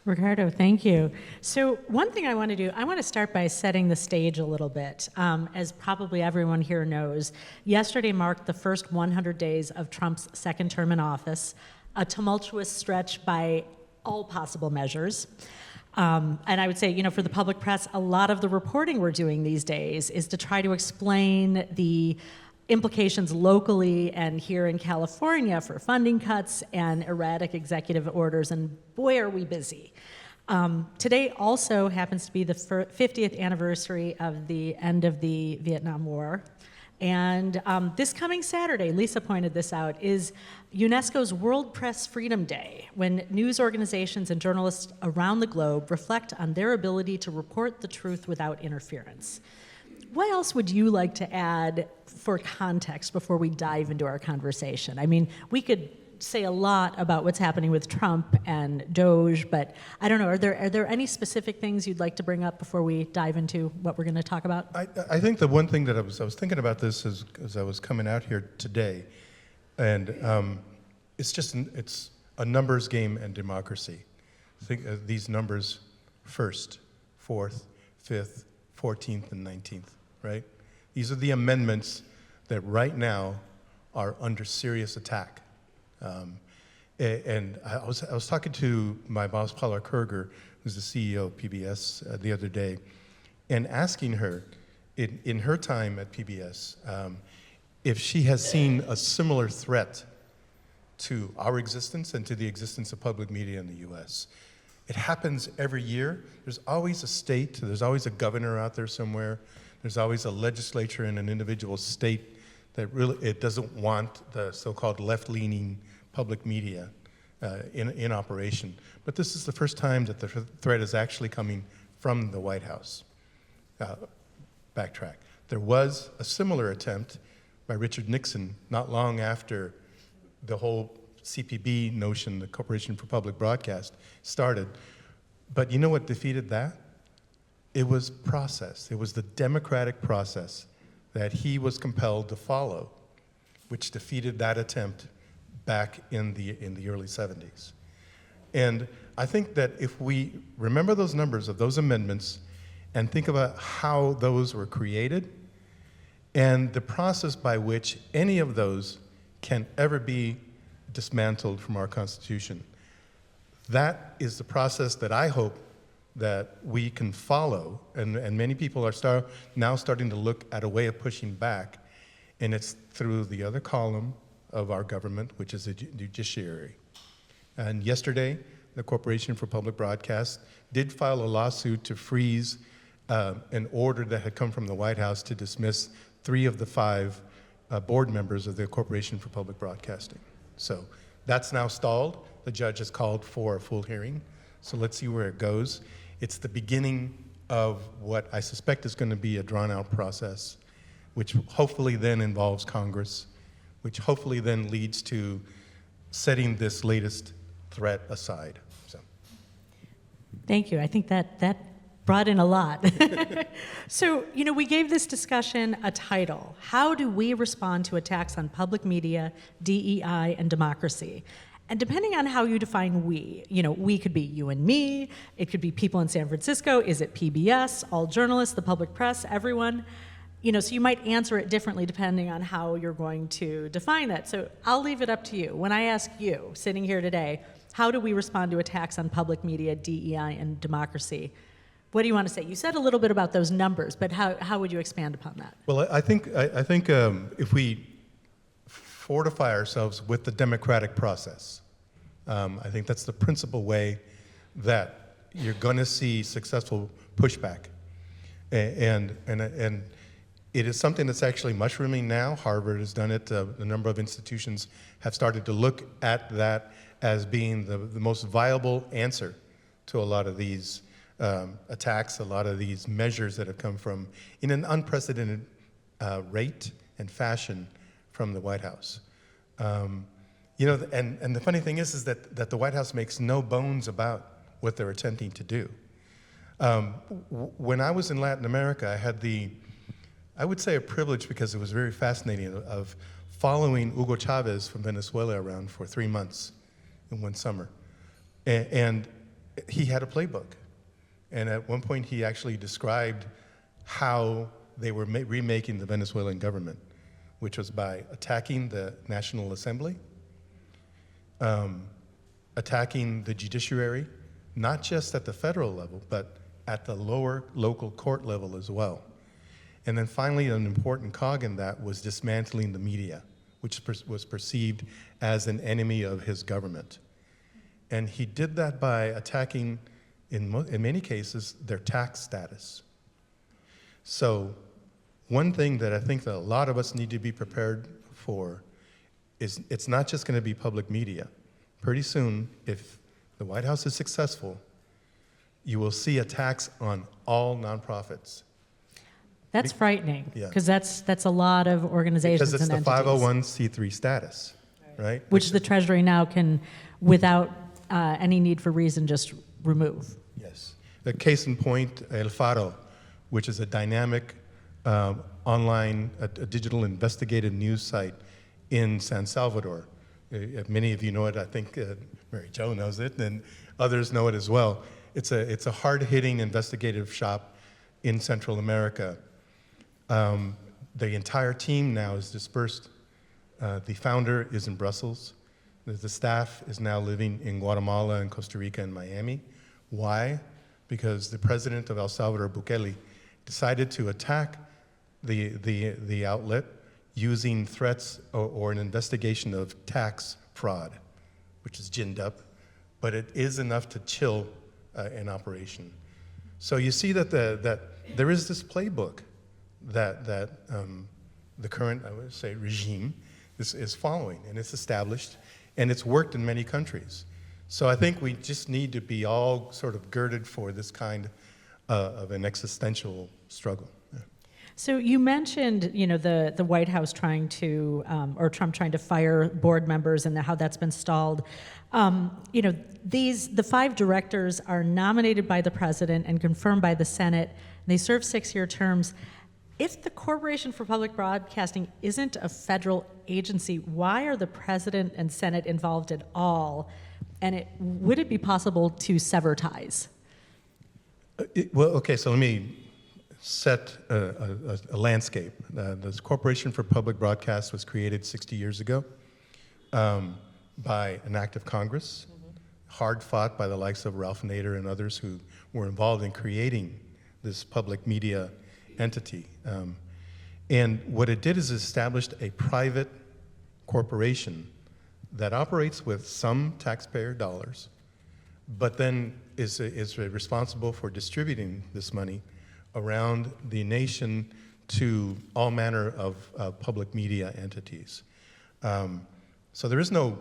Ricardo, thank you. So one thing I want to do, I want to start by setting the stage a little bit. As probably everyone here knows, yesterday marked the first 100 days of Trump's second term in office, a tumultuous stretch by all possible measures. And I would say, for the public press, a lot of the reporting we're doing these days is to try to explain the implications locally and here in California for funding cuts and erratic executive orders, and boy, are we busy. Today also happens to be the 50th anniversary of the end of the Vietnam War. And this coming Saturday, Lisa pointed this out, is UNESCO's World Press Freedom Day, when news organizations and journalists around the globe reflect on their ability to report the truth without interference. What else would you like to add for context before we dive into our conversation? I mean, we could say a lot about what's happening with Trump and DOJ, but I don't know, are there any specific things you'd like to bring up before we dive into what we're going to talk about? I think the one thing that I was thinking about this as I was coming out here today, and it's a numbers game and democracy. Think of these numbers: 1st, 4th, 5th, 14th, and 19th. Right? These are the amendments that right now are under serious attack. And I was talking to my boss, Paula Kerger, who's the CEO of PBS, the other day, and asking her, in her time at PBS, if she has seen a similar threat to our existence and to the existence of public media in the U.S. It happens every year. There's always a state, there's always a governor out there somewhere. There's always a legislature in an individual state that really, it doesn't want the so-called left-leaning public media in operation. But this is the first time that the threat is actually coming from the White House. Backtrack. There was a similar attempt by Richard Nixon not long after the whole CPB notion, the Corporation for Public Broadcast, started. But you know what defeated that? It was process. It was the democratic process that he was compelled to follow, which defeated that attempt back in the early 70s. And I think that if we remember those numbers of those amendments and think about how those were created and the process by which any of those can ever be dismantled from our Constitution, that is the process that I hope that we can follow, and many people are now starting to look at a way of pushing back, and it's through the other column of our government, which is the judiciary. And yesterday, the Corporation for Public Broadcast did file a lawsuit to freeze an order that had come from the White House to dismiss 3 of the 5 board members of the Corporation for Public Broadcasting. So that's now stalled. The judge has called for a full hearing. So let's see where it goes. It's the beginning of what I suspect is going to be a drawn-out process, which hopefully then involves Congress, which hopefully then leads to setting this latest threat aside. So. Thank you. I think that brought in a lot. So, we gave this discussion a title: How do we respond to attacks on public media, DEI, and democracy? And depending on how you define we, we could be you and me, it could be people in San Francisco, is it PBS, all journalists, the public press, everyone? So you might answer it differently depending on how you're going to define that. So I'll leave it up to you. When I ask you, sitting here today, how do we respond to attacks on public media, DEI, and democracy? What do you want to say? You said a little bit about those numbers, but how would you expand upon that? Well, I think if we fortify ourselves with the democratic process, I think that's the principal way that you're going to see successful pushback. And it is something that's actually mushrooming now. Harvard has done it. A number of institutions have started to look at that as being the most viable answer to a lot of these attacks, a lot of these measures that have come from, in an unprecedented rate and fashion, from the White House. And the funny thing is that the White House makes no bones about what they're attempting to do. When I was in Latin America, I had I would say a privilege, because it was very fascinating, of following Hugo Chavez from Venezuela around for 3 months in one summer. And he had a playbook. And at one point, he actually described how they were remaking the Venezuelan government, which was by attacking the National Assembly, attacking the judiciary, not just at the federal level, but at the lower local court level as well. And then finally, an important cog in that was dismantling the media, which was perceived as an enemy of his government. And he did that by attacking, in many cases, their tax status. So one thing that I think that a lot of us need to be prepared for is it's not just going to be public media. Pretty soon, if the White House is successful, you will see attacks on all nonprofits. That's frightening, Yeah. because that's a lot of organizations Because it's and the entities. 501c3 status, right? Which the Treasury now can, without any need for reason, just remove. Yes. The case in point, El Faro, which is a dynamic online, a digital investigative news site in San Salvador. Many of you know it. I think Mary Jo knows it, and others know it as well. It's a hard-hitting investigative shop in Central America. The entire team now is dispersed. The founder is in Brussels. The staff is now living in Guatemala and Costa Rica and Miami. Why? Because the president of El Salvador, Bukele, decided to attack the outlet using threats or an investigation of tax fraud, which is ginned up, but it is enough to chill an operation. So you see that there is this playbook that the current, I would say, regime is following, and it's established, and it's worked in many countries. So I think we just need to be all sort of girded for this kind of an existential struggle. Yeah. So you mentioned, the White House trying to, or Trump trying to fire board members and how that's been stalled. The 5 directors are nominated by the president and confirmed by the Senate. They serve 6-year terms. If the Corporation for Public Broadcasting isn't a federal agency, why are the president and Senate involved at all? And would it be possible to sever ties? Well, okay, so let me set a landscape. The Corporation for Public Broadcast was created 60 years ago by an act of Congress, hard fought by the likes of Ralph Nader and others who were involved in creating this public media entity. And what it did is established a private corporation that operates with some taxpayer dollars, but then is responsible for distributing this money around the nation to all manner of public media entities. So there is no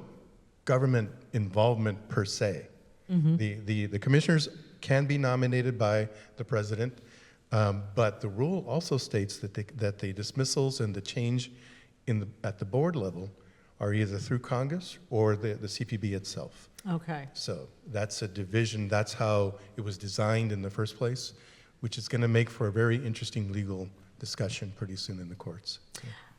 government involvement per se. The commissioners can be nominated by the president, but the rule also states that the dismissals and the change at the board level are either through Congress or the CPB itself. Okay. So that's a division. That's how it was designed in the first place, which is going to make for a very interesting legal discussion pretty soon in the courts.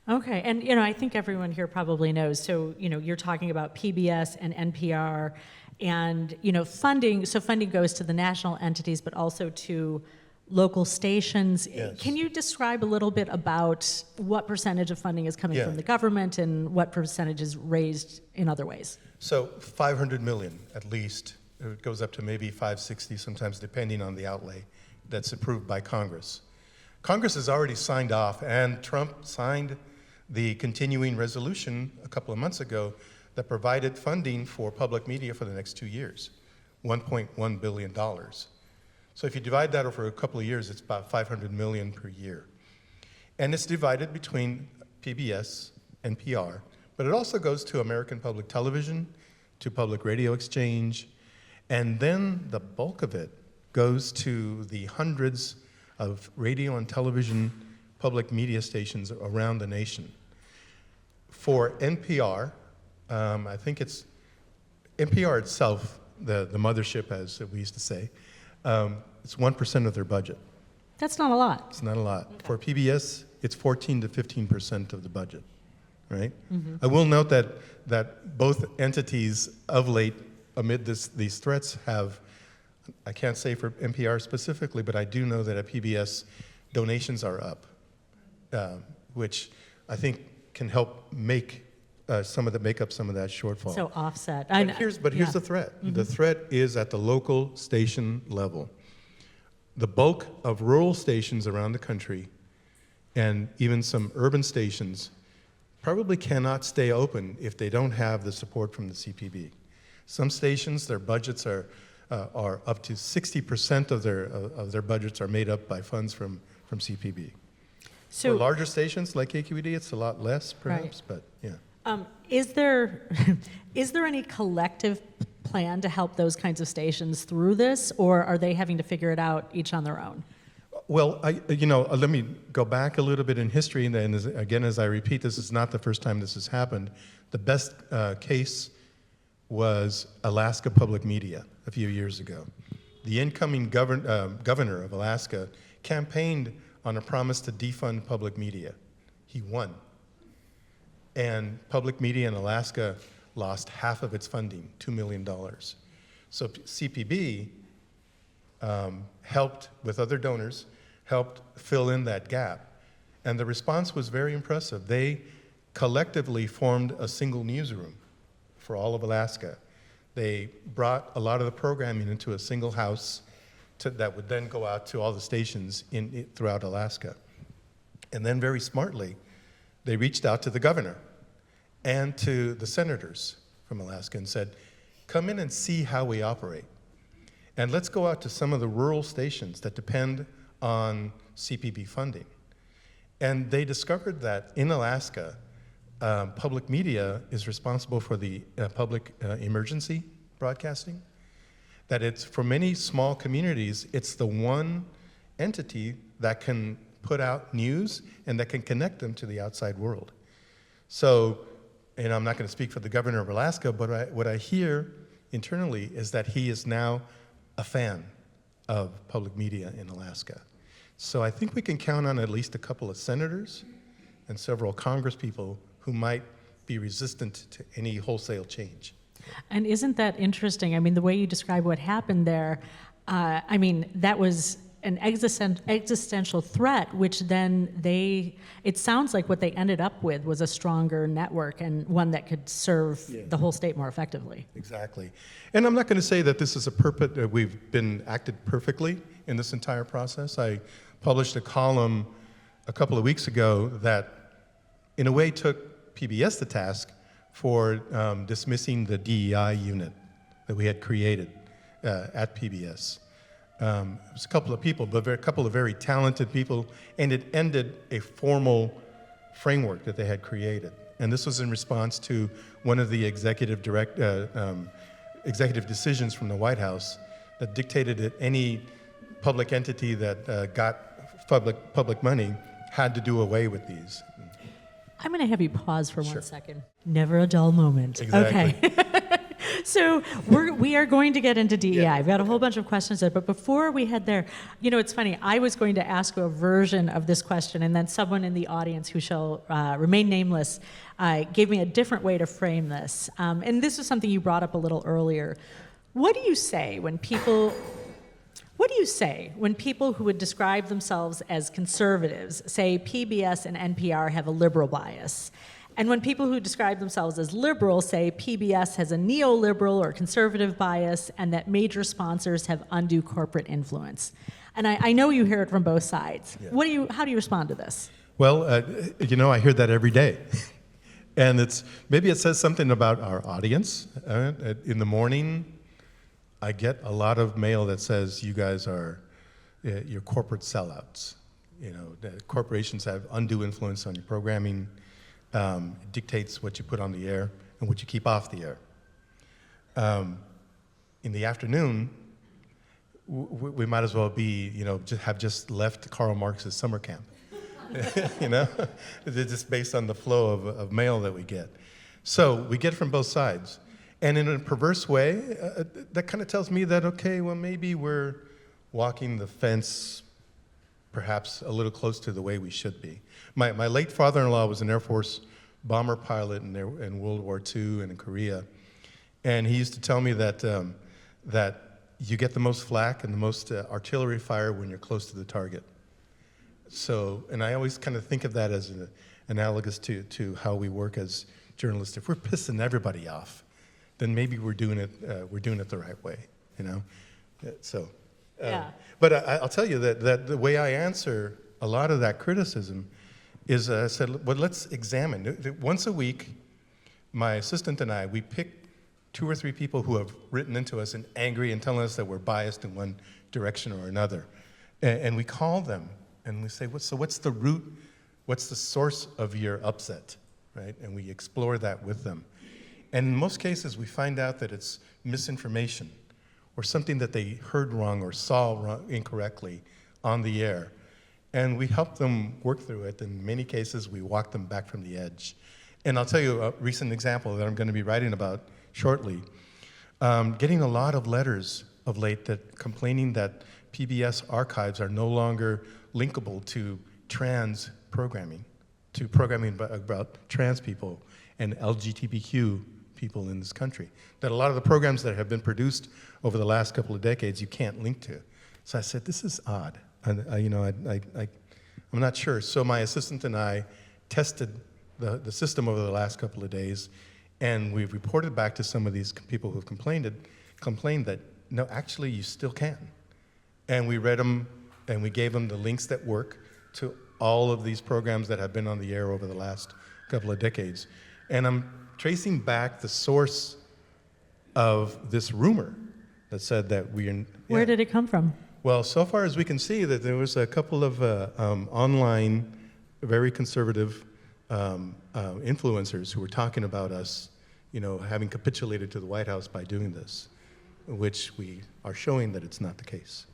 Okay, and I think everyone here probably knows. So you're talking about PBS and NPR, and funding. So funding goes to the national entities, but also to local stations. Yes. Can you describe a little bit about what percentage of funding is coming Yeah. from the government and what percentage is raised in other ways? So 500 million at least. It goes up to maybe 560 sometimes, depending on the outlay that's approved by Congress. Congress has already signed off, and Trump signed the continuing resolution a couple of months ago that provided funding for public media for the next 2 years, $1.1 billion. So if you divide that over a couple of years, it's about 500 million per year. And it's divided between PBS, NPR, but it also goes to American Public Television, to Public Radio Exchange, and then the bulk of it goes to the hundreds of radio and television public media stations around the nation. For NPR, I think it's NPR itself, the mothership, as we used to say, it's 1% of their budget. That's not a lot. It's not a lot. Okay. For PBS, it's 14 to 15% of the budget, right? I will note that both entities of late, amid these threats, have I can't say for NPR specifically, but I do know that at PBS, donations are up, which I think can help make make up some of that shortfall. So offset. Here's the threat. Mm-hmm. The threat is at the local station level. The bulk of rural stations around the country and even some urban stations probably cannot stay open if they don't have the support from the CPB. Some stations, their budgets are up to 60% of their budgets are made up by funds from CPB. So for larger stations like KQED, it's a lot less, perhaps, right. But yeah. Is there any collective plan to help those kinds of stations through this, or are they having to figure it out each on their own? Well, let me go back a little bit in history, and then again, as I repeat, this is not the first time this has happened. The best case was Alaska Public Media a few years ago. The incoming governor of Alaska campaigned on a promise to defund public media. He won. And public media in Alaska lost half of its funding, $2 million. So CPB helped, with other donors, helped fill in that gap. And the response was very impressive. They collectively formed a single newsroom for all of Alaska. They brought a lot of the programming into a single house that would then go out to all the stations throughout Alaska. And then very smartly, they reached out to the governor and to the senators from Alaska and said, come in and see how we operate. And let's go out to some of the rural stations that depend on CPB funding. And they discovered that in Alaska, public media is responsible for the public emergency broadcasting, that it's, for many small communities, it's the one entity that can put out news and that can connect them to the outside world. So, and I'm not going to speak for the governor of Alaska, but what I hear internally is that he is now a fan of public media in Alaska. So I think we can count on at least a couple of senators and several congresspeople who might be resistant to any wholesale change. And isn't that interesting? I mean, the way you describe what happened there, that was an existential threat, which then it sounds like what they ended up with was a stronger network and one that could serve the whole state more effectively. Exactly. And I'm not going to say that this is we've been acted perfectly in this entire process. I published a column a couple of weeks ago that in a way took PBS to task for dismissing the DEI unit that we had created at PBS. It was a couple of people, but a couple of very talented people, and it ended a formal framework that they had created. And this was in response to one of the executive decisions from the White House that dictated that any public entity that got public money had to do away with these. I'm going to have you pause for 1 second. Never a dull moment. Exactly. Okay. So we are going to get into DEI. I've got a whole bunch of questions there, but before we head there, it's funny. I was going to ask a version of this question, and then someone in the audience who shall remain nameless gave me a different way to frame this. And this is something you brought up a little earlier. What do you say when people who would describe themselves as conservatives say PBS and NPR have a liberal bias? And when people who describe themselves as liberal say PBS has a neoliberal or conservative bias and that major sponsors have undue corporate influence? And I know you hear it from both sides. Yeah. How do you respond to this? Well, I hear that every day. And maybe it says something about our audience. In the morning, I get a lot of mail that says you guys are you're corporate sellouts. The corporations have undue influence on your programming. It dictates what you put on the air and what you keep off the air. In the afternoon, we might as well be, have just left Karl Marx's summer camp. It's just based on the flow of mail that we get. So we get it from both sides. And in a perverse way, that kind of tells me that, okay, well, maybe we're walking the fence perhaps a little close to the way we should be. My late father-in-law was an Air Force bomber pilot in World War II and in Korea. And he used to tell me that you get the most flak and the most artillery fire when you're close to the target. So, and I always kind of think of that as analogous to how we work as journalists. If we're pissing everybody off, then maybe we're doing it the right way, you know. So, Yeah. But I'll tell you that the way I answer a lot of that criticism is I said, well, let's examine. Once a week, my assistant and I, we pick 2 or 3 people who have written into us and angry and telling us that we're biased in one direction or another. And we call them and we say, so what's the root, what's the source of your upset, right? And we explore that with them. And in most cases, we find out that it's misinformation or something that they heard wrong or saw wrong, incorrectly on the air. And we help them work through it. In many cases, we walk them back from the edge. And I'll tell you a recent example that I'm going to be writing about shortly. Getting a lot of letters of late that complaining that PBS archives are no longer linkable to trans programming, to programming about trans people and LGBTQ people in this country. That a lot of the programs that have been produced over the last couple of decades you can't link to. So I said, this is odd. I'm not sure. So my assistant and I tested the system over the last couple of days, and we've reported back to some of these people who've complained that, no, actually you still can. And we read them, and we gave them the links that work to all of these programs that have been on the air over the last couple of decades. And I'm tracing back the source of this rumor that said that we are... Yeah. Where did it come from? Well, so far as we can see, that there was a couple of online, very conservative influencers who were talking about us, having capitulated to the White House by doing this, which we are showing that it's not the case.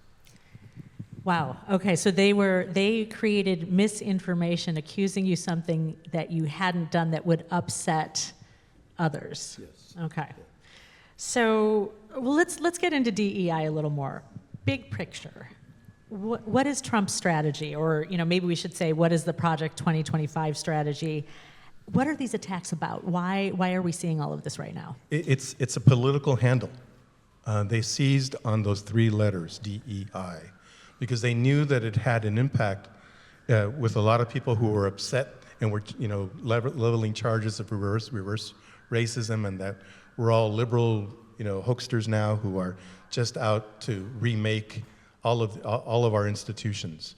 Wow. Okay, so they created misinformation accusing you something that you hadn't done that would upset others. Yes. Okay. So, well, let's get into DEI a little more. Big picture. What is Trump's strategy? Or, maybe we should say, what is the Project 2025 strategy? What are these attacks about? Why are we seeing all of this right now? It's a political handle. They seized on those 3 letters, DEI, because they knew that it had an impact with a lot of people who were upset and were, leveling charges of reverse racism, and that we're all liberal, hoaxsters now who are just out to remake all of our institutions,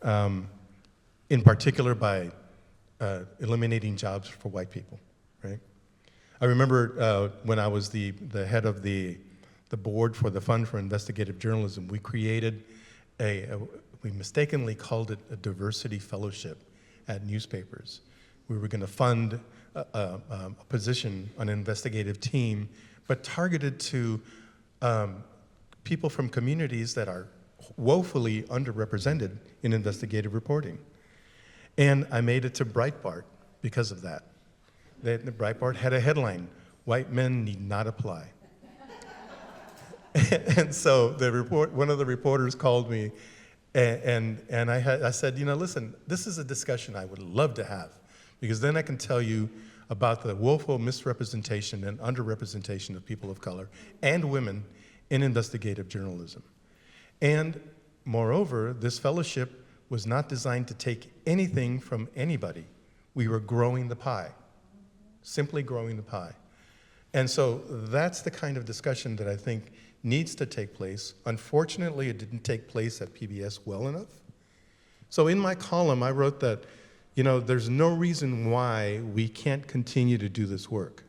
in particular by eliminating jobs for white people, right? I remember when I was the head of the board for the Fund for Investigative Journalism, we created we mistakenly called it a diversity fellowship at newspapers. We were going to fund a position on an investigative team, but targeted to people from communities that are woefully underrepresented in investigative reporting. And I made it to Breitbart because of that. The Breitbart had a headline, "White men need not apply." And so one of the reporters called me, and I said, listen, this is a discussion I would love to have, because then I can tell you about the woeful misrepresentation and underrepresentation of people of color and women in investigative journalism. And moreover, this fellowship was not designed to take anything from anybody. We were growing the pie, simply growing the pie. And so that's the kind of discussion that I think needs to take place. Unfortunately, it didn't take place at PBS well enough. So in my column, I wrote that, there's no reason why we can't continue to do this work.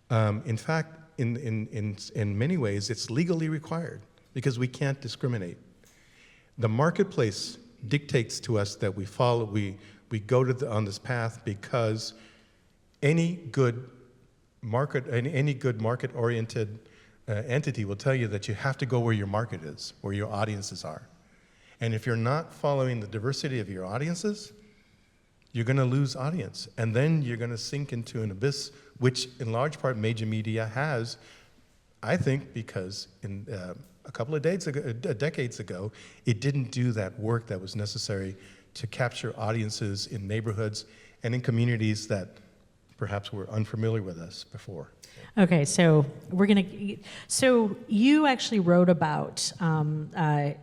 In fact, in many ways, it's legally required because we can't discriminate. The marketplace dictates to us that we go on this path because any good market-oriented entity will tell you that you have to go where your market is, where your audiences are. And if you're not following the diversity of your audiences, you're going to lose audience. And then you're going to sink into an abyss, which in large part major media has, I think, because in a couple of decades ago, it didn't do that work that was necessary to capture audiences in neighborhoods and in communities that perhaps were unfamiliar with us before. Okay, so so you actually wrote about a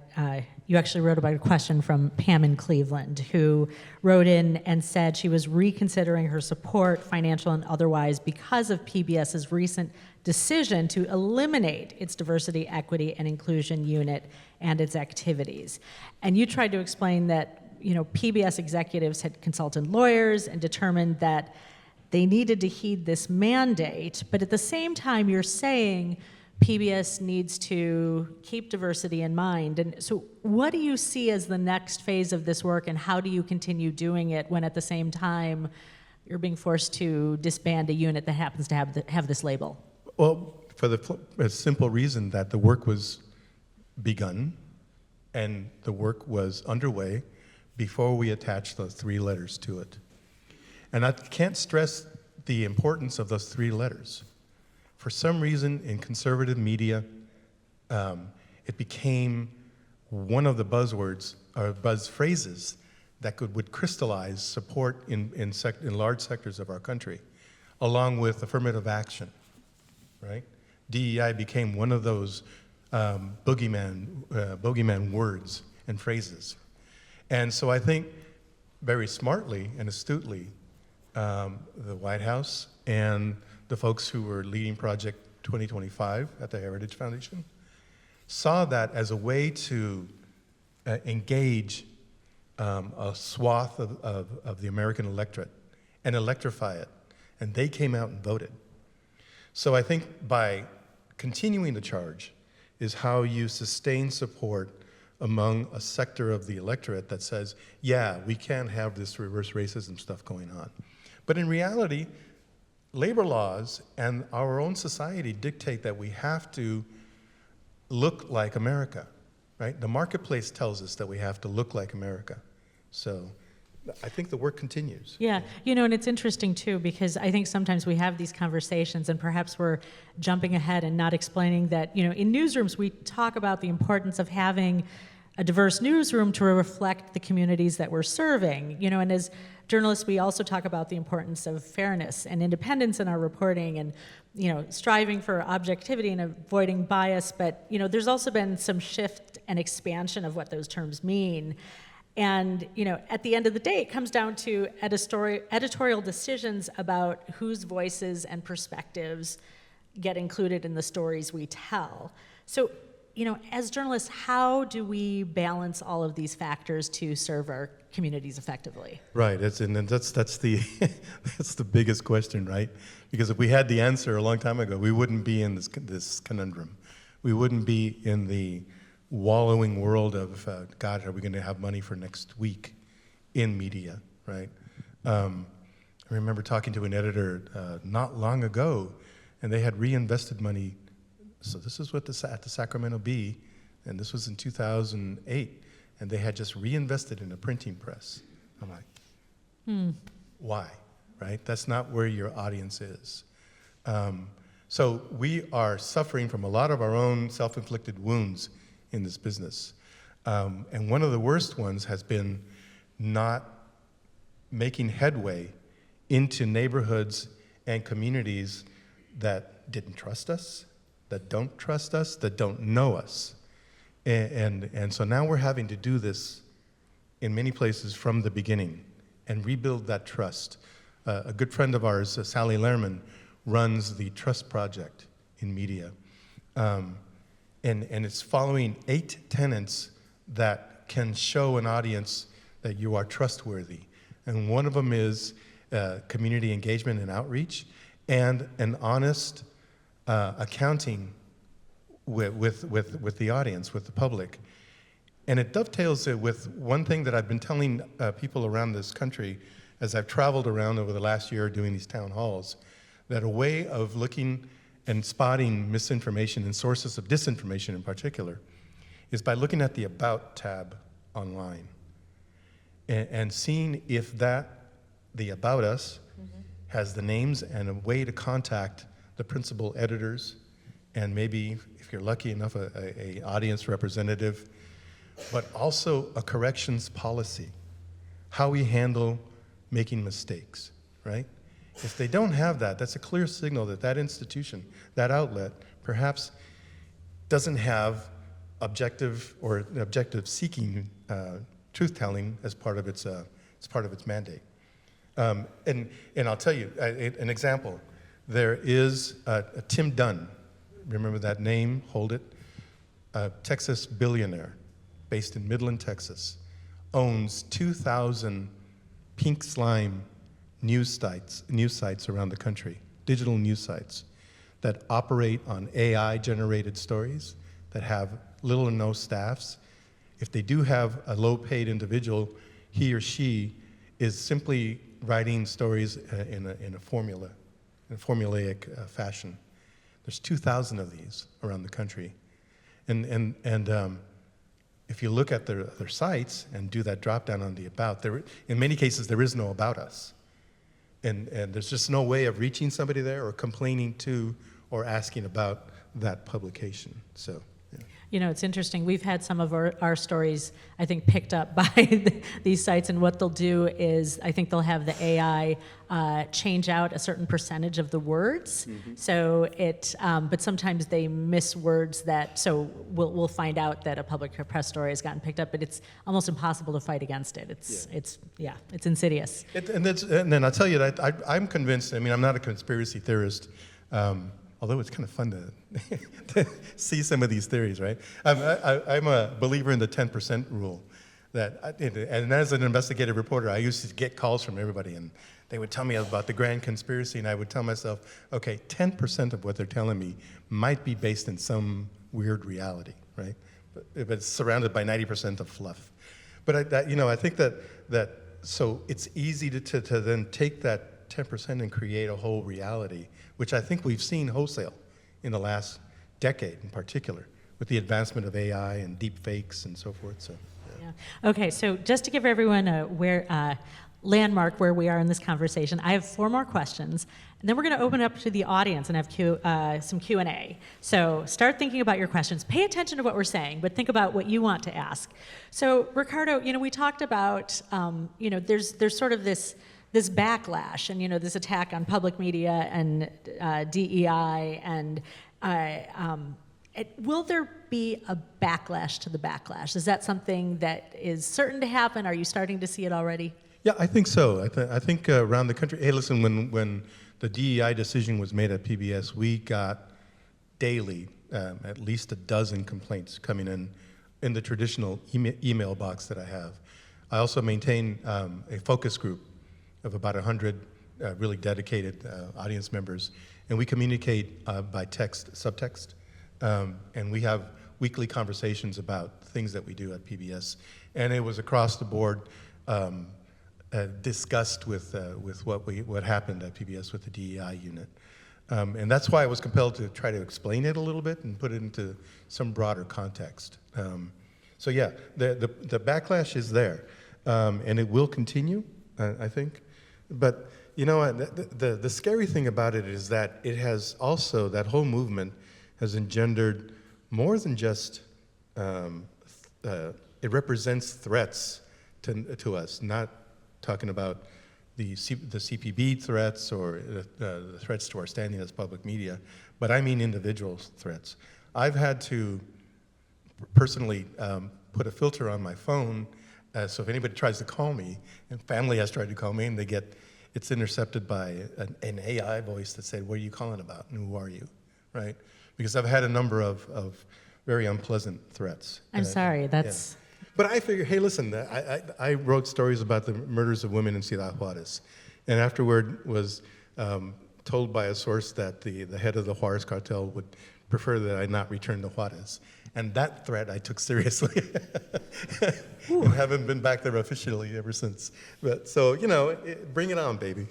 question from Pam in Cleveland, who wrote in and said she was reconsidering her support, financial and otherwise, because of PBS's recent decision to eliminate its diversity, equity, and inclusion unit and its activities. And you tried to explain that, PBS executives had consulted lawyers and determined that they needed to heed this mandate, but at the same time, you're saying PBS needs to keep diversity in mind. And so what do you see as the next phase of this work, and how do you continue doing it when at the same time you're being forced to disband a unit that happens to have this label? Well, for the simple reason that the work was begun and the work was underway before we attached those 3 letters to it. And I can't stress the importance of those 3 letters. For some reason, in conservative media, it became one of the buzzwords or buzz phrases that would crystallize support in large sectors of our country, along with affirmative action, right? DEI became one of those bogeyman words and phrases. And so I think very smartly and astutely, the White House and the folks who were leading Project 2025 at the Heritage Foundation saw that as a way to engage a swath of the American electorate and electrify it. And they came out and voted. So I think by continuing the charge is how you sustain support among a sector of the electorate that says, yeah, we can have this reverse racism stuff going on. But in reality, labor laws and our own society dictate that we have to look like America, right? The marketplace tells us that we have to look like America. So I think the work continues. Yeah, and it's interesting too, because I think sometimes we have these conversations and perhaps we're jumping ahead and not explaining that, in newsrooms we talk about the importance of having a diverse newsroom to reflect the communities that we're serving, and as journalists, we also talk about the importance of fairness and independence in our reporting and, striving for objectivity and avoiding bias. But, there's also been some shift and expansion of what those terms mean. And, at the end of the day, it comes down to editorial decisions about whose voices and perspectives get included in the stories we tell. So, as journalists, how do we balance all of these factors to serve our communities effectively? Right, that's the that's the biggest question, right? Because if we had the answer a long time ago, we wouldn't be in this conundrum. We wouldn't be in the wallowing world of, God, are we going to have money for next week in media, right? I remember talking to an editor not long ago, and they had reinvested money. So this is what at the Sacramento Bee, and this was in 2008, and they had just reinvested in a printing press. I'm like, why, right? That's not where your audience is. So we are suffering from a lot of our own self-inflicted wounds in this business. And one of the worst ones has been not making headway into neighborhoods and communities that didn't trust us, that don't trust us, that don't know us. And so now we're having to do this in many places from the beginning and rebuild that trust. A good friend of ours, Sally Lehrman, runs the Trust Project in media. And it's following 8 tenets that can show an audience that you are trustworthy. And one of them is community engagement and outreach, and an honest accounting with the audience, with the public. And it dovetails it with one thing that I've been telling people around this country as I've traveled around over the last year doing these town halls, that a way of looking and spotting misinformation and sources of disinformation in particular is by looking at the About tab online and seeing if the About Us has the names and a way to contact the principal editors, and maybe, if you're lucky enough, a audience representative, but also a corrections policy, how we handle making mistakes, right? If they don't have that, that's a clear signal that that institution, that outlet, perhaps doesn't have objective or objective seeking truth-telling as part of its mandate. And I'll tell you an example. There is a Tim Dunn. Remember that name? Hold it. A Texas billionaire based in Midland, Texas, owns 2,000 pink slime news sites around the country, digital news sites that operate on AI-generated stories that have little or no staffs. If they do have a low-paid individual, he or she is simply writing stories in a formulaic fashion. There's 2,000 of these around the country. And if you look at their sites and do that drop down on the about, in many cases there is no about us. And there's just no way of reaching somebody there or complaining to or asking about that publication. So, yeah. You know, it's interesting. We've had some of our stories, I think, picked up by these sites, and what they'll do is, I think they'll have the AI change out a certain percentage of the words. Mm-hmm. So but sometimes they miss words so we'll find out that a public press story has gotten picked up, but it's almost impossible to fight against it. It's insidious. And then I'll tell you that I'm convinced. I mean, I'm not a conspiracy theorist. Although it's kind of fun to see some of these theories, right? I'm a believer in the 10% rule. And as an investigative reporter, I used to get calls from everybody, and they would tell me about the grand conspiracy, and I would tell myself, okay, 10% of what they're telling me might be based in some weird reality, right? But it's surrounded by 90% of fluff. But I think that so it's easy to then take that 10% and create a whole reality, which I think we've seen wholesale in the last decade in particular, with the advancement of AI and deep fakes and so forth. So, yeah. Okay, so just to give everyone a landmark where we are in this conversation, I have 4 more questions, and then we're going to open it up to the audience and have some Q&A. So start thinking about your questions. Pay attention to what we're saying, but think about what you want to ask. So Ricardo, we talked about, there's sort of this backlash and, this attack on public media and DEI, and will there be a backlash to the backlash? Is that something that is certain to happen? Are you starting to see it already? Yeah, I think so. I think around the country, hey, listen, when the DEI decision was made at PBS, we got daily at least a dozen complaints coming in the traditional email box that I have. I also maintain a focus group of about 100 really dedicated audience members, and we communicate by subtext, and we have weekly conversations about things that we do at PBS, and it was across the board discussed with what happened at PBS with the DEI unit, and that's why I was compelled to try to explain it a little bit and put it into some broader context. So yeah, the backlash is there, and it will continue, I think. But the scary thing about it is that it has also, that whole movement has engendered more than just, it represents threats to us, not talking about the CPB threats or the threats to our standing as public media, but I mean individual threats. I've had to personally put a filter on my phone, so if anybody tries to call me, and family has tried to call me, and it's intercepted by an AI voice that said, "What are you calling about, and who are you?" Right? Because I've had a number of very unpleasant threats. I'm sorry, that's... Yeah. But I figured, hey, listen, I wrote stories about the murders of women in Ciudad Juarez, and afterward was told by a source that the head of the Juarez cartel would prefer that I not return to Juarez. And that threat I took seriously. And haven't been back there officially ever since. But so, bring it on, baby.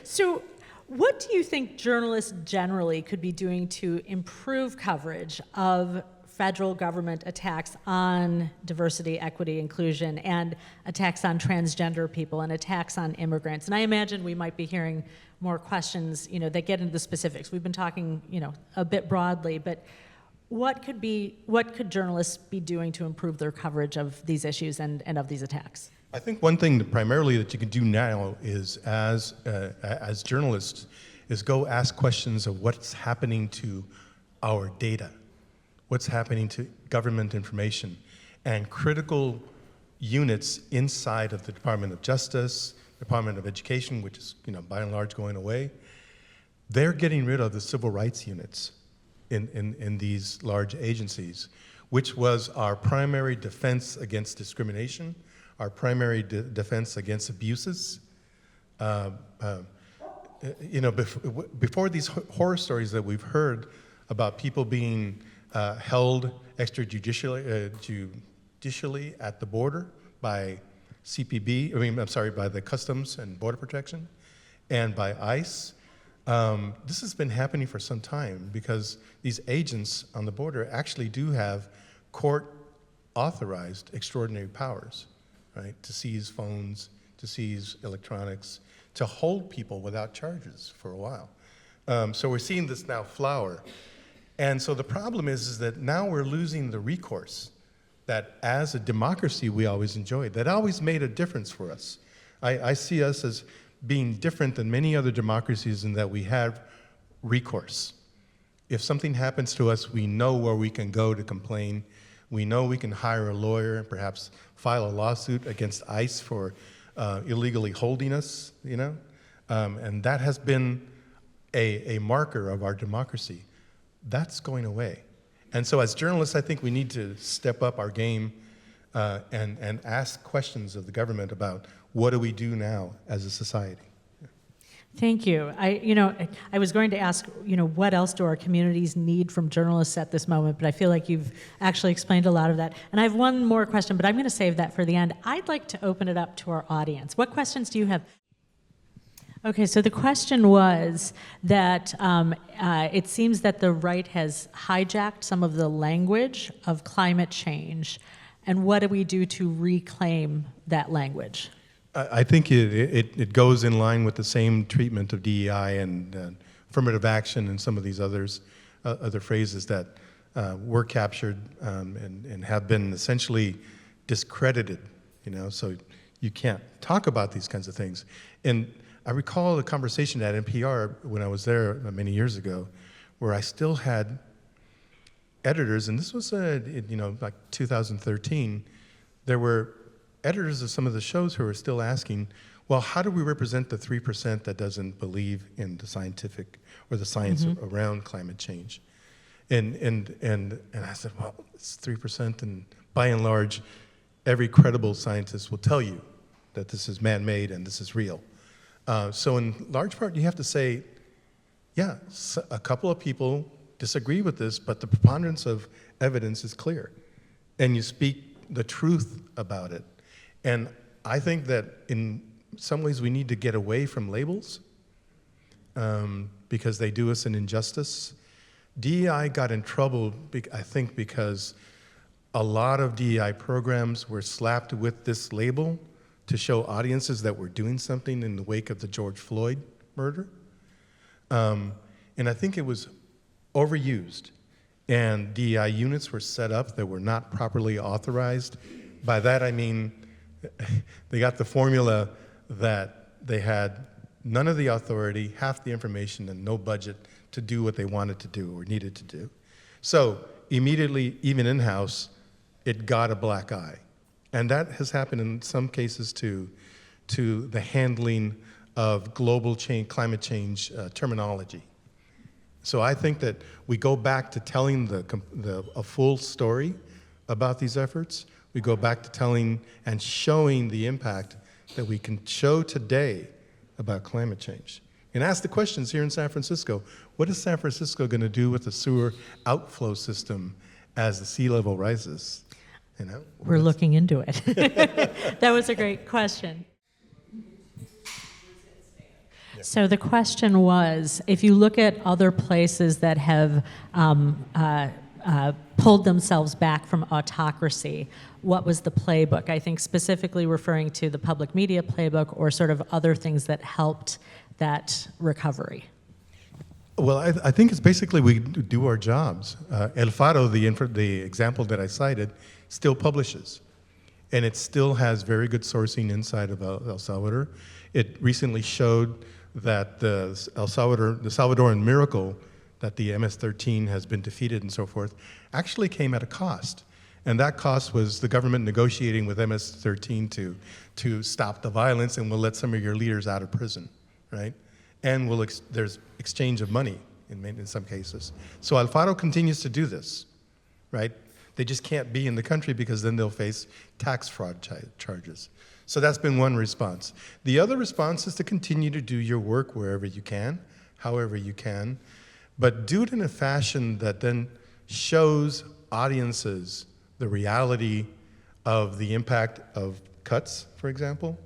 So what do you think journalists generally could be doing to improve coverage of federal government attacks on diversity, equity, inclusion, and attacks on transgender people and attacks on immigrants? And I imagine we might be hearing more questions, that get into the specifics. We've been talking, a bit broadly, but what could journalists be doing to improve their coverage of these issues and of these attacks? I think one thing that primarily that you can do now is, as journalists, is go ask questions of what's happening to our data, what's happening to government information, and critical units inside of the Department of Justice, Department of Education, which is, by and large going away. They're getting rid of the civil rights units in these large agencies, which was our primary defense against discrimination, our primary defense against abuses. Before these horror stories that we've heard about people being held extrajudicially at the border by by the Customs and Border Protection and by ICE, this has been happening for some time because these agents on the border actually do have court-authorized extraordinary powers, right? To seize phones, to seize electronics, to hold people without charges for a while. So we're seeing this now flower. And so the problem is that now we're losing the recourse that as a democracy we always enjoyed, that always made a difference for us. I see us as being different than many other democracies in that we have recourse. If something happens to us, we know where we can go to complain. We know we can hire a lawyer and perhaps file a lawsuit against ICE for illegally holding us, and that has been a marker of our democracy. That's going away. And so as journalists, I think we need to step up our game and ask questions of the government about what do we do now as a society. Thank you. I was going to ask, what else do our communities need from journalists at this moment, but I feel like you've actually explained a lot of that. And I have one more question, but I'm going to save that for the end. I'd like to open it up to our audience. What questions do you have? Okay, so the question was that it seems that the right has hijacked some of the language of climate change, and what do we do to reclaim that language? I think it goes in line with the same treatment of DEI and affirmative action and some of these other phrases that were captured and have been essentially discredited, so you can't talk about these kinds of things. And I recall a conversation at NPR when I was there many years ago where I still had editors, and this was like 2013, there were editors of some of the shows who are still asking, well, how do we represent the 3% that doesn't believe in the scientific or the science around climate change? And I said, well, it's 3%, and by and large, every credible scientist will tell you that this is man-made and this is real. So in large part, you have to say, yeah, a couple of people disagree with this, but the preponderance of evidence is clear. And you speak the truth about it. And I think that in some ways we need to get away from labels because they do us an injustice. DEI got in trouble, I think, because a lot of DEI programs were slapped with this label to show audiences that we're doing something in the wake of the George Floyd murder. And I think it was overused. And DEI units were set up that were not properly authorized. By that I mean, they got the formula that they had none of the authority, half the information, and no budget to do what they wanted to do or needed to do. So immediately, even in-house, it got a black eye. And that has happened in some cases to the handling of global change, climate change terminology. So I think that we go back to telling a full story about these efforts. We go back to telling and showing the impact that we can show today about climate change. And ask the questions here in San Francisco. What is San Francisco going to do with the sewer outflow system as the sea level rises? We're looking into it. That was a great question. So the question was, if you look at other places that have pulled themselves back from autocracy, what was the playbook? I think specifically referring to the public media playbook or sort of other things that helped that recovery. Well, I think it's basically we do our jobs. El Faro, the example that I cited, still publishes. and it still has very good sourcing inside of El Salvador. It recently showed that the Salvadoran miracle, that the MS-13 has been defeated and so forth, actually came at a cost. And that cost was the government negotiating with MS-13 to stop the violence, and we'll let some of your leaders out of prison, right? And there's exchange of money in some cases. So Alfaro continues to do this, right? They just can't be in the country because then they'll face tax fraud charges. So that's been one response. The other response is to continue to do your work wherever you can, however you can, but do it in a fashion that then shows audiences the reality of the impact of cuts, for example,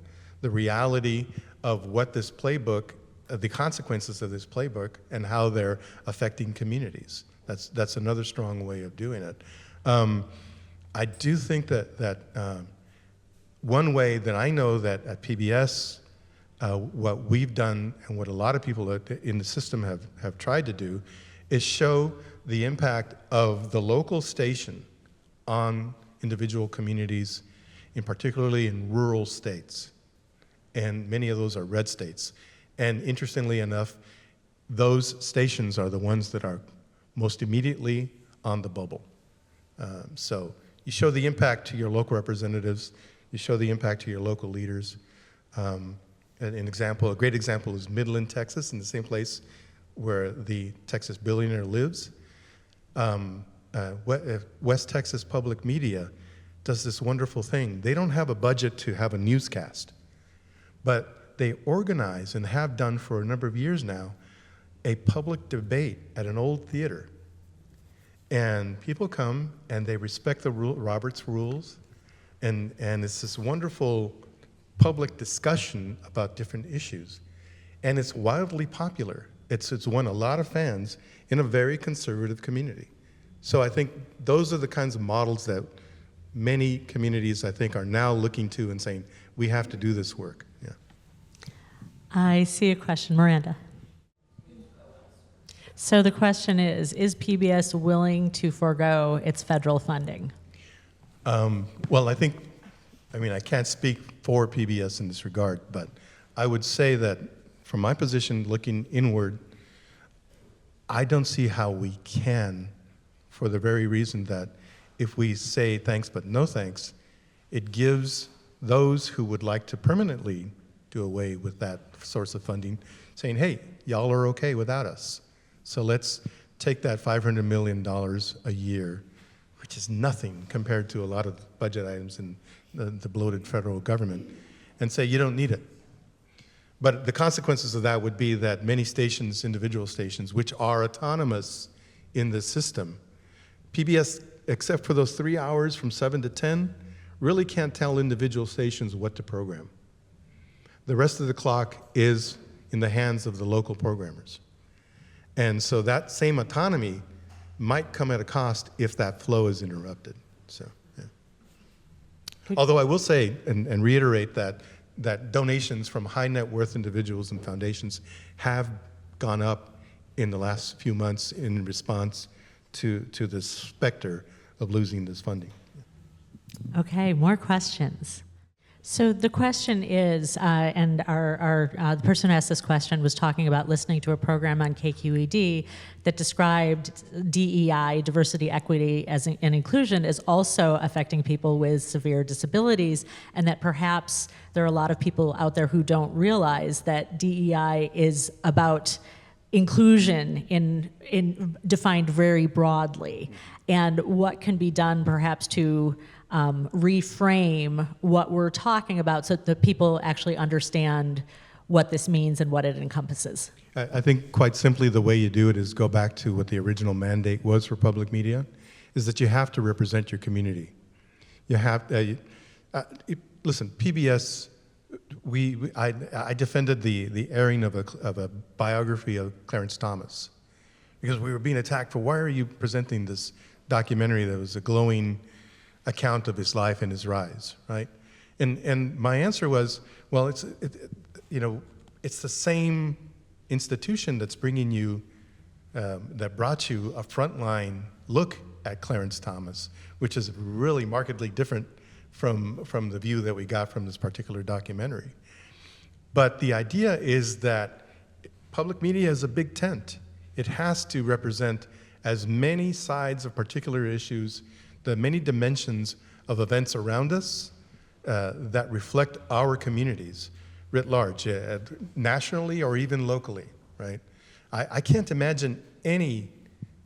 the reality of what this playbook, the consequences of this playbook, and how they're affecting communities. That's another strong way of doing it. I do think that one way that I know that at PBS, what we've done and what a lot of people in the system have tried to do is show the impact of the local station on individual communities, in particularly in rural states. And many of those are red states. And interestingly enough, those stations are the ones that are most immediately on the bubble. So you show the impact to your local representatives, you show the impact to your local leaders. A great example is Midland, Texas, in the same place where the Texas billionaire lives. West Texas Public Media does this wonderful thing. They don't have a budget to have a newscast, but they organize and have done for a number of years now a public debate at an old theater. And people come and they respect the Robert's rules, and it's this wonderful public discussion about different issues. And it's wildly popular. It's won a lot of fans in a very conservative community. So I think those are the kinds of models that many communities, I think, are now looking to and saying, we have to do this work. Yeah. I see a question. Miranda. So the question is PBS willing to forego its federal funding? Well, I can't speak for PBS in this regard, but I would say that from my position looking inward, I don't see how we can, for the very reason that if we say thanks but no thanks, it gives those who would like to permanently do away with that source of funding saying, hey, y'all are okay without us. So let's take that $500 million a year, which is nothing compared to a lot of budget items in the bloated federal government, and say you don't need it. But the consequences of that would be that many stations, individual stations, which are autonomous in the system, PBS, except for those 3 hours from 7 to 10, really can't tell individual stations what to program. The rest of the clock is in the hands of the local programmers. And so that same autonomy might come at a cost if that flow is interrupted. So, yeah. Although I will say and reiterate that donations from high net worth individuals and foundations have gone up in the last few months in response to the specter of losing this funding. Okay, more questions. So the question is, and the person who asked this question was talking about listening to a program on KQED that described DEI, diversity, equity, and inclusion, as also affecting people with severe disabilities, and that perhaps there are a lot of people out there who don't realize that DEI is about inclusion in defined very broadly, and what can be done perhaps to reframe what we're talking about so that people actually understand what this means and what it encompasses. I think quite simply the way you do it is go back to what the original mandate was for public media, is that you have to represent your community. You have, listen, PBS, I defended the airing of a biography of Clarence Thomas because we were being attacked for, why are you presenting this documentary that was a glowing account of his life and his rise, right? And my answer was, well, it's the same institution that's bringing you, that brought you a frontline look at Clarence Thomas, which is really markedly different from the view that we got from this particular documentary. But the idea is that public media is a big tent. It has to represent as many sides of particular issues, the many dimensions of events around us that reflect our communities writ large, nationally or even locally, right? I can't imagine any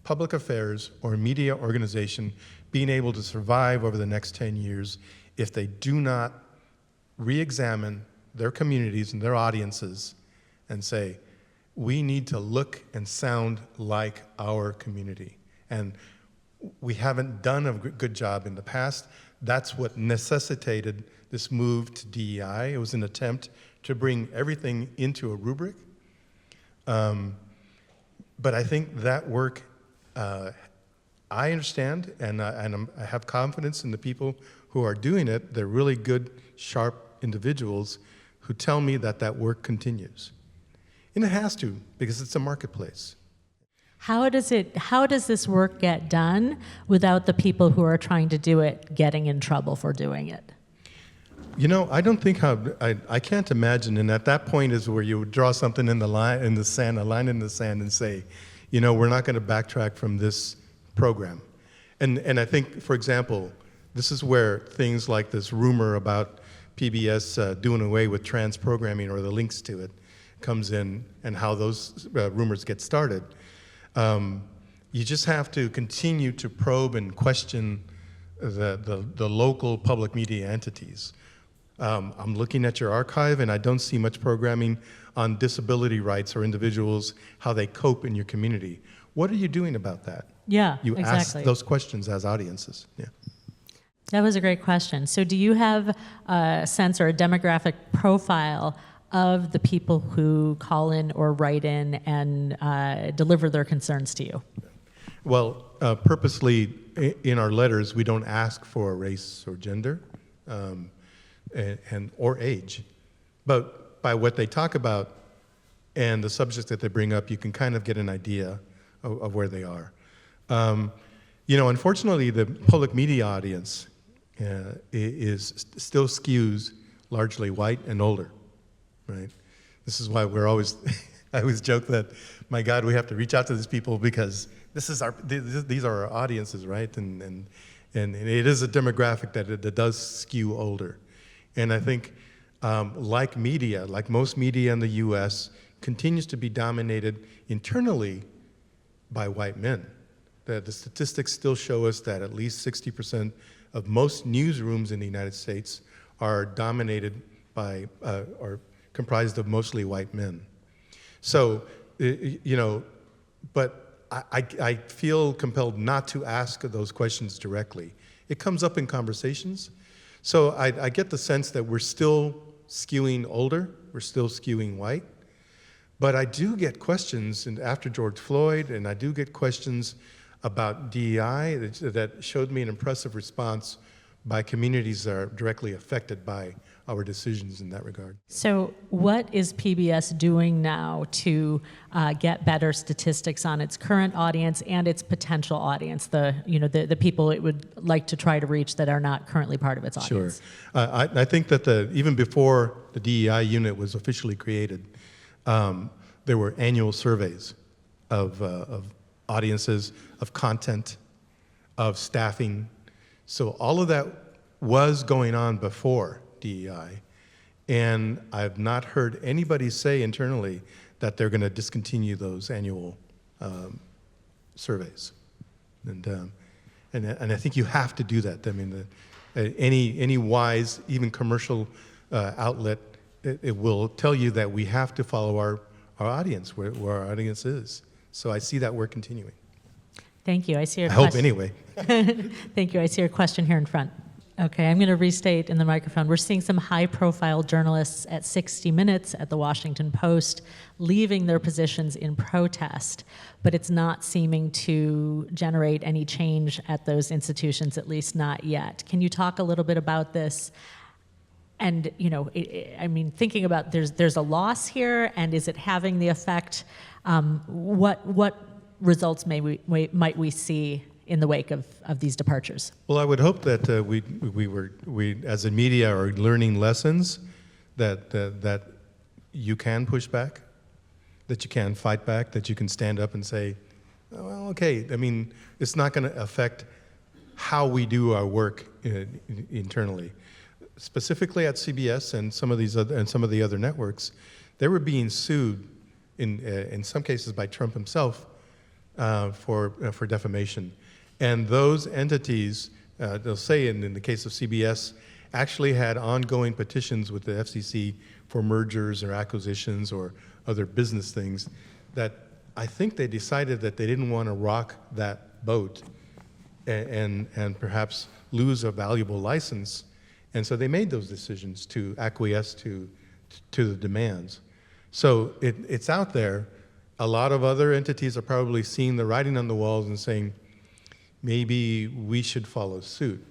public affairs or media organization being able to survive over the next 10 years if they do not re-examine their communities and their audiences and say, we need to look and sound like our community. And we haven't done a good job in the past. That's what necessitated this move to DEI. It was an attempt to bring everything into a rubric. But I think that work, I understand, and I have confidence in the people who are doing it. They're really good, sharp individuals who tell me that that work continues. And it has to, because it's a marketplace. How does this work get done without the people who are trying to do it getting in trouble for doing it? You know, I don't think I can't imagine, and at that point is where you would draw something in the line in the sand, a line in the sand, and say, you know, we're not going to backtrack from this program. And I think, for example, this is where things like this rumor about PBS doing away with trans programming or the links to it comes in, and how those rumors get started. You just have to continue to probe and question the local public media entities. I'm looking at your archive, and I don't see much programming on disability rights or individuals, how they cope in your community. What are you doing about that? Yeah, you exactly. ask those questions as audiences. Yeah. That was a great question. So do you have a sense or a demographic profile of the people who call in or write in and deliver their concerns to you? Well, purposely in our letters, we don't ask for race or gender or age. But by what they talk about and the subjects that they bring up, you can kind of get an idea of where they are. You know, unfortunately, the public media audience still skews largely white and older, right? This is why we're always, I always joke that, my God, we have to reach out to these people because these are our audiences, right? And it is a demographic that does skew older. And I think, like media, like most media in the US, continues to be dominated internally by white men. The statistics still show us that at least 60% of most newsrooms in the United States are dominated by, or comprised of mostly white men. So, you know, but I feel compelled not to ask those questions directly. It comes up in conversations. So I get the sense that we're still skewing older, we're still skewing white. But I do get questions, and after George Floyd, and I do get questions about DEI that showed me an impressive response by communities that are directly affected by our decisions in that regard. So what is PBS doing now to get better statistics on its current audience and its potential audience, the people it would like to try to reach that are not currently part of its audience? Sure. I think that even before the DEI unit was officially created, there were annual surveys of audiences, of content, of staffing. So all of that was going on before DEI, and I've not heard anybody say internally that they're going to discontinue those annual surveys. And I think you have to do that. I mean, any wise, even commercial outlet, it will tell you that we have to follow our audience, where our audience is. So I see that work continuing. Thank you. I see your I question. hope anyway. Thank you. I see your question here in front. Okay, I'm going to restate in the microphone. We're seeing some high-profile journalists at 60 Minutes, at the Washington Post, leaving their positions in protest, but it's not seeming to generate any change at those institutions, at least not yet. Can you talk a little bit about this? And, you know, I mean, thinking about there's a loss here, and is it having the effect? What results might we see in the wake of these departures? Well, I would hope that we as a media are learning lessons that you can push back, that you can fight back, that you can stand up and say, oh, well, okay. I mean, it's not going to affect how we do our work internally. Specifically at CBS and some of the other networks, they were being sued in some cases by Trump himself for defamation. And those entities, they'll say in the case of CBS, actually had ongoing petitions with the FCC for mergers or acquisitions or other business things that I think they decided that they didn't want to rock that boat and perhaps lose a valuable license. And so they made those decisions to acquiesce to the demands. So it's out there. A lot of other entities are probably seeing the writing on the walls and saying, maybe we should follow suit.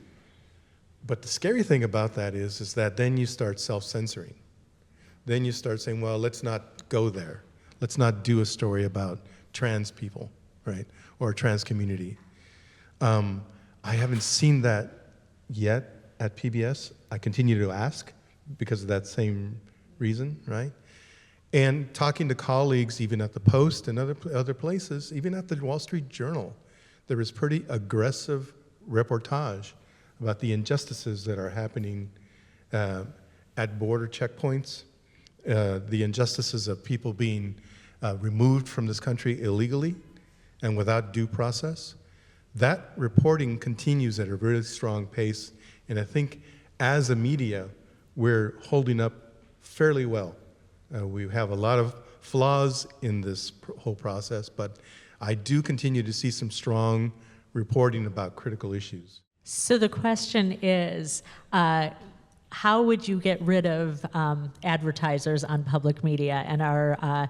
But the scary thing about that is that then you start self-censoring. Then you start saying, well, let's not go there. Let's not do a story about trans people, right? Or a trans community. I haven't seen that yet at PBS. I continue to ask because of that same reason, right? And talking to colleagues, even at the Post and other places, even at the Wall Street Journal, there is pretty aggressive reportage about the injustices that are happening at border checkpoints, the injustices of people being removed from this country illegally and without due process. That reporting continues at a really strong pace, and I think as a media, we're holding up fairly well. We have a lot of flaws in this whole process, but I do continue to see some strong reporting about critical issues. So the question is, how would you get rid of advertisers on public media? And our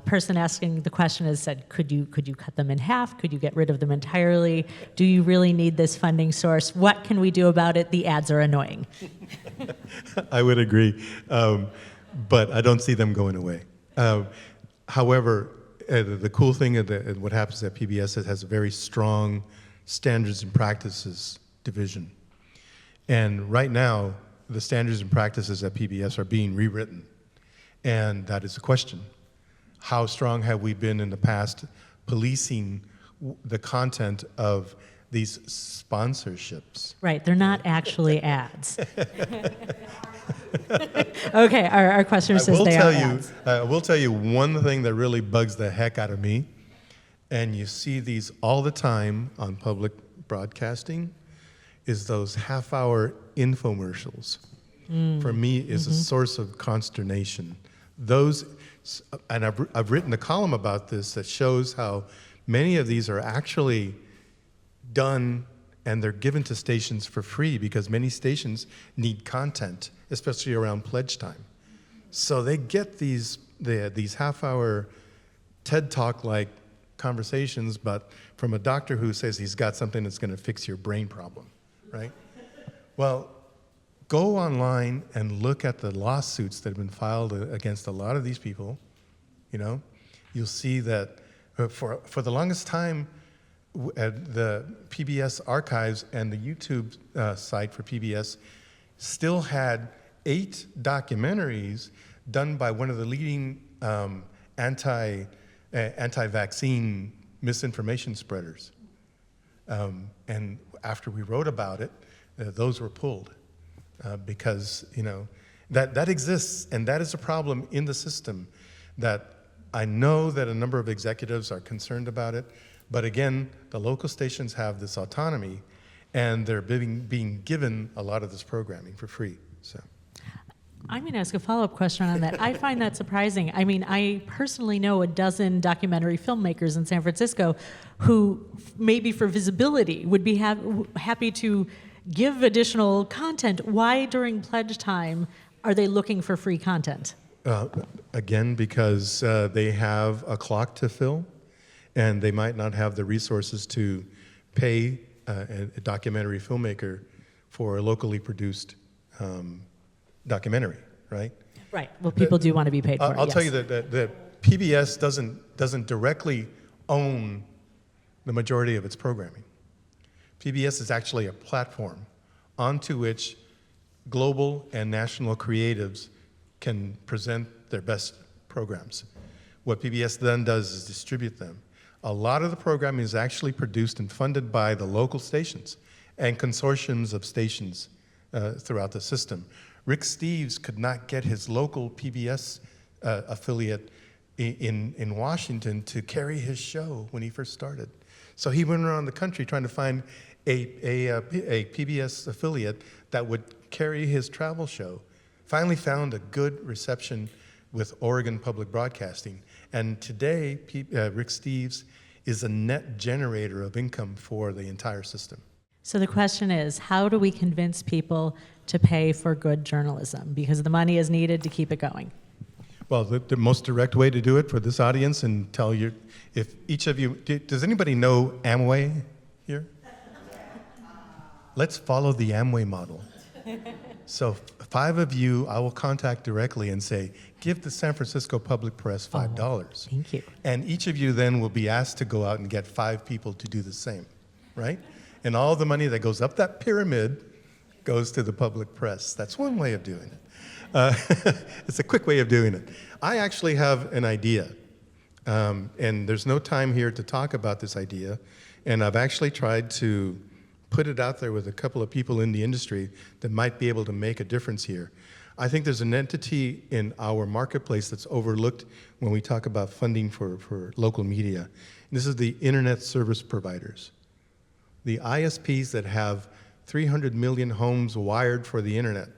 person asking the question has said, could you cut them in half? Could you get rid of them entirely? Do you really need this funding source? What can we do about it? The ads are annoying. I would agree, but I don't see them going away. However, the cool thing of what happens at PBS is it has a very strong standards and practices division. And right now, the standards and practices at PBS are being rewritten. And that is the question. How strong have we been in the past policing the content of these sponsorships? Right, they're not actually ads. Okay, our questioner says they are ads. I will tell you one thing that really bugs the heck out of me, and you see these all the time on public broadcasting, is those half-hour infomercials. For me, is a source of consternation. Those, and I've written a column about this that shows how many of these are actually done and they're given to stations for free because many stations need content, especially around pledge time. So they get these half-hour TED Talk-like conversations, but from a doctor who says he's got something that's going to fix your brain problem, right? Well, go online and look at the lawsuits that have been filed against a lot of these people. You know, you'll see that for the longest time, the PBS archives and the YouTube site for PBS still had 8 documentaries done by one of the leading anti-vaccine misinformation spreaders. And after we wrote about it, those were pulled because, you know, that exists, and that is a problem in the system that I know that a number of executives are concerned about it. But again, the local stations have this autonomy, and they're being given a lot of this programming for free. So, I'm going to ask a follow-up question on that. I find that surprising. I mean, I personally know a dozen documentary filmmakers in San Francisco who, maybe for visibility, would be happy to give additional content. Why, during pledge time, are they looking for free content? Again, because they have a clock to fill. And they might not have the resources to pay a documentary filmmaker for a locally produced documentary, right? Right. Well, people do want to be paid for it. I'll tell you that PBS doesn't directly own the majority of its programming. PBS is actually a platform onto which global and national creatives can present their best programs. What PBS then does is distribute them. A lot of the programming is actually produced and funded by the local stations and consortiums of stations throughout the system. Rick Steves could not get his local PBS affiliate in Washington to carry his show when he first started. So he went around the country trying to find a PBS affiliate that would carry his travel show. Finally found a good reception with Oregon Public Broadcasting. And today, Rick Steves is a net generator of income for the entire system. So the question is, how do we convince people to pay for good journalism? Because the money is needed to keep it going. Well, the most direct way to do it for this audience, and tell you, if each of you, does anybody know Amway here? Let's follow the Amway model. So 5 of you, I will contact directly and say, give the San Francisco Public Press $5. Oh, thank you. And each of you then will be asked to go out and get 5 people to do the same, right? And all the money that goes up that pyramid goes to the public press. That's one way of doing it. It's a quick way of doing it. I actually have an idea, and there's no time here to talk about this idea, and I've actually tried to put it out there with a couple of people in the industry that might be able to make a difference here. I think there's an entity in our marketplace that's overlooked when we talk about funding for local media. And this is the internet service providers. The ISPs that have 300 million homes wired for the internet.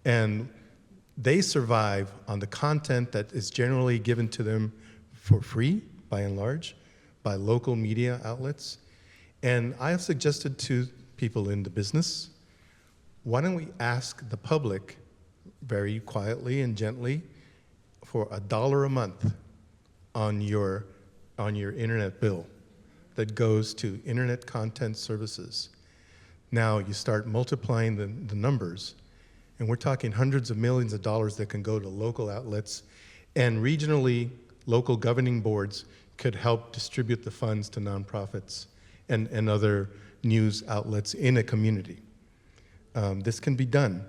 And they survive on the content that is generally given to them for free, by and large, by local media outlets. And I have suggested to people in the business, why don't we ask the public very quietly and gently for $1 a month on your internet bill that goes to internet content services. Now you start multiplying the numbers, and we're talking hundreds of millions of dollars that can go to local outlets, and regionally, local governing boards could help distribute the funds to nonprofits and other news outlets in a community. This can be done.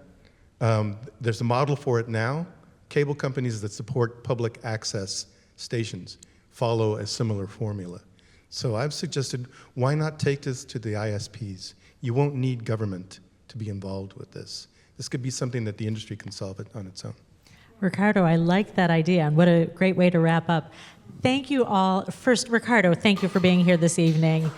There's a model for it now. Cable companies that support public access stations follow a similar formula. So I've suggested, why not take this to the ISPs? You won't need government to be involved with this. This could be something that the industry can solve it on its own. Ricardo, I like that idea, and what a great way to wrap up. Thank you all. First, Ricardo, thank you for being here this evening.